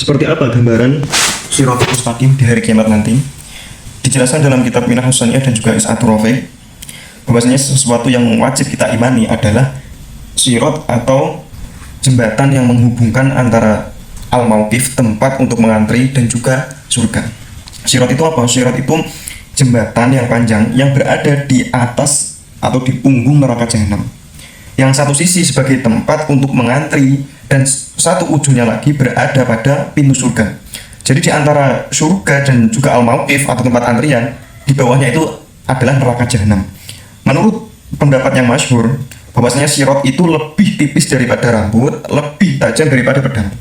Seperti apa gambaran Shiratal Mustaqim di hari kiamat nanti? Dijelaskan dalam kitab Minhaj Husaniyah dan juga Is'atur Rafiq bahwasanya sesuatu yang wajib kita imani adalah sirat atau jembatan yang menghubungkan antara al-mauqif, tempat untuk mengantri, dan juga surga. Sirat itu apa? Sirat itu jembatan yang panjang yang berada di atas atau di punggung neraka jahanam. Yang satu sisi sebagai tempat untuk mengantri dan satu ujungnya lagi berada pada pintu surga. Jadi di antara surga dan juga al-mauqif atau tempat antrian, di bawahnya itu adalah neraka jahanam. Menurut pendapat yang masyhur, bahwasanya sirat itu lebih tipis daripada rambut, lebih tajam daripada pedang.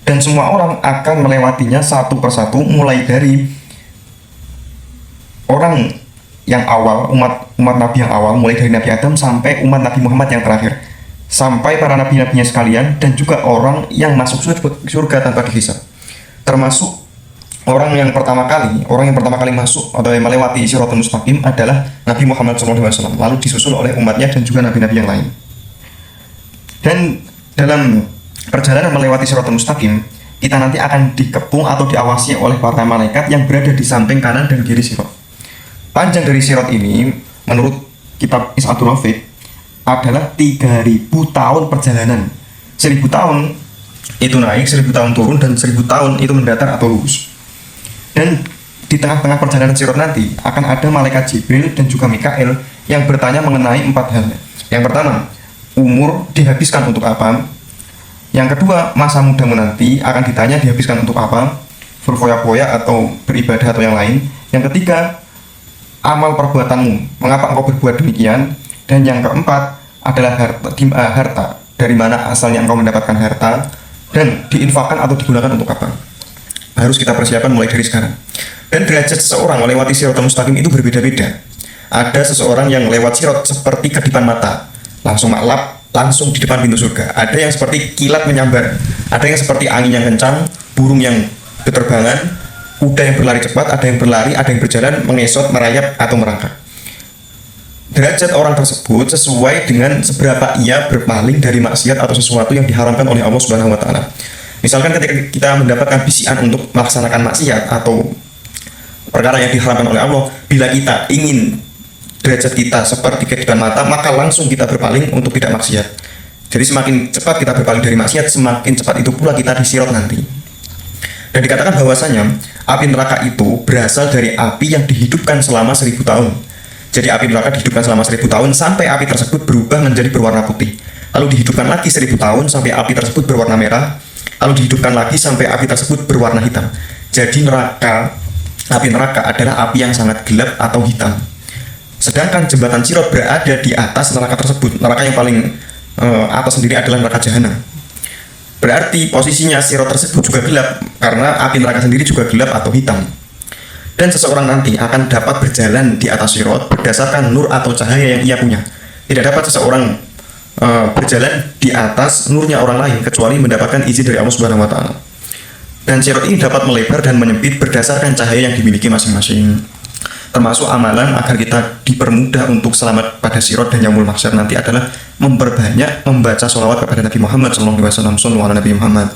Dan semua orang akan melewatinya satu persatu, mulai dari orang yang awal, umat Nabi yang awal, mulai dari Nabi Adam sampai umat Nabi Muhammad yang terakhir, sampai para nabi-nabinya sekalian, dan juga orang yang masuk surga tanpa dihisab. Termasuk orang yang pertama kali masuk atau yang melewati Shiratal Mustaqim adalah Nabi Muhammad SAW, lalu disusul oleh umatnya dan juga nabi-nabi yang lain. Dan dalam perjalanan melewati Shiratal Mustaqim, kita nanti akan dikepung atau diawasi oleh para malaikat yang berada di samping kanan dan kiri sirat. Panjang dari sirat ini, menurut kitab Is'atur Rafiq, adalah 3000 tahun perjalanan. 1000 tahun itu naik, 1000 tahun turun, dan 1000 tahun itu mendatar atau lurus. Dan di tengah-tengah perjalanan sirat nanti akan ada malaikat Jibril dan juga Mikail yang bertanya mengenai 4 hal. Yang pertama, umur dihabiskan untuk apa? Yang kedua, masa mudamu nanti akan ditanya dihabiskan untuk apa? Berfoya-foya atau beribadah atau yang lain. Yang ketiga, amal perbuatanmu, mengapa engkau berbuat demikian? Dan yang keempat adalah harta. Dari mana asalnya engkau mendapatkan harta dan diinfakkan atau digunakan untuk apa? Harus kita persiapkan mulai dari sekarang. Dan derajat seseorang melewati Shiratal Mustaqim itu berbeda-beda. Ada seseorang yang lewat sirat seperti kedipan mata, langsung maklap, langsung di depan pintu surga. Ada yang seperti kilat menyambar, ada yang seperti angin yang kencang, burung yang berterbangan, kuda yang berlari cepat, ada yang berlari, ada yang berjalan, mengesot, merayap, atau merangkak. Derajat orang tersebut sesuai dengan seberapa ia berpaling dari maksiat atau sesuatu yang diharamkan oleh Allah Subhanahu wa Ta'ala. Misalkan ketika kita mendapatkan bisian untuk melaksanakan maksiat atau perkara yang diharamkan oleh Allah, bila kita ingin derajat kita seperti kedipan mata, maka langsung kita berpaling untuk tidak maksiat. Jadi semakin cepat kita berpaling dari maksiat, semakin cepat itu pula kita disirat nanti. Dan dikatakan bahwasanya api neraka itu berasal dari api yang dihidupkan selama 1000 tahun. Jadi api neraka dihidupkan selama 1000 tahun sampai api tersebut berubah menjadi berwarna putih. Lalu dihidupkan lagi 1000 tahun sampai api tersebut berwarna merah. Lalu dihidupkan lagi sampai api tersebut berwarna hitam. Jadi api neraka adalah api yang sangat gelap atau hitam. Sedangkan jembatan sirat berada di atas neraka tersebut. Neraka yang paling atas sendiri adalah neraka jahanam. Berarti posisinya sirat tersebut juga gelap karena api neraka sendiri juga gelap atau hitam. Dan seseorang nanti akan dapat berjalan di atas sirat berdasarkan nur atau cahaya yang ia punya. Tidak dapat seseorang berjalan di atas nurnya orang lain kecuali mendapatkan izin dari Allah Subhanahu wa Ta'ala. Dan sirat ini dapat melebar dan menyempit berdasarkan cahaya yang dimiliki masing-masing. Termasuk amalan agar kita dipermudah untuk selamat pada sirat dan yaumul mahsyar nanti adalah memperbanyak membaca sholawat kepada Nabi Muhammad SAW. Sallallahu ala Nabi Muhammad.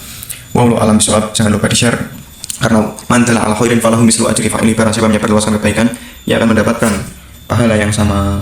Wallahu alam bisawab. Jangan lupa di-share, karena mandala ala khairin falahu mislu ajri fa'ili. Barang siapa menyebarluaskan kebaikan, ia akan mendapatkan pahala yang sama.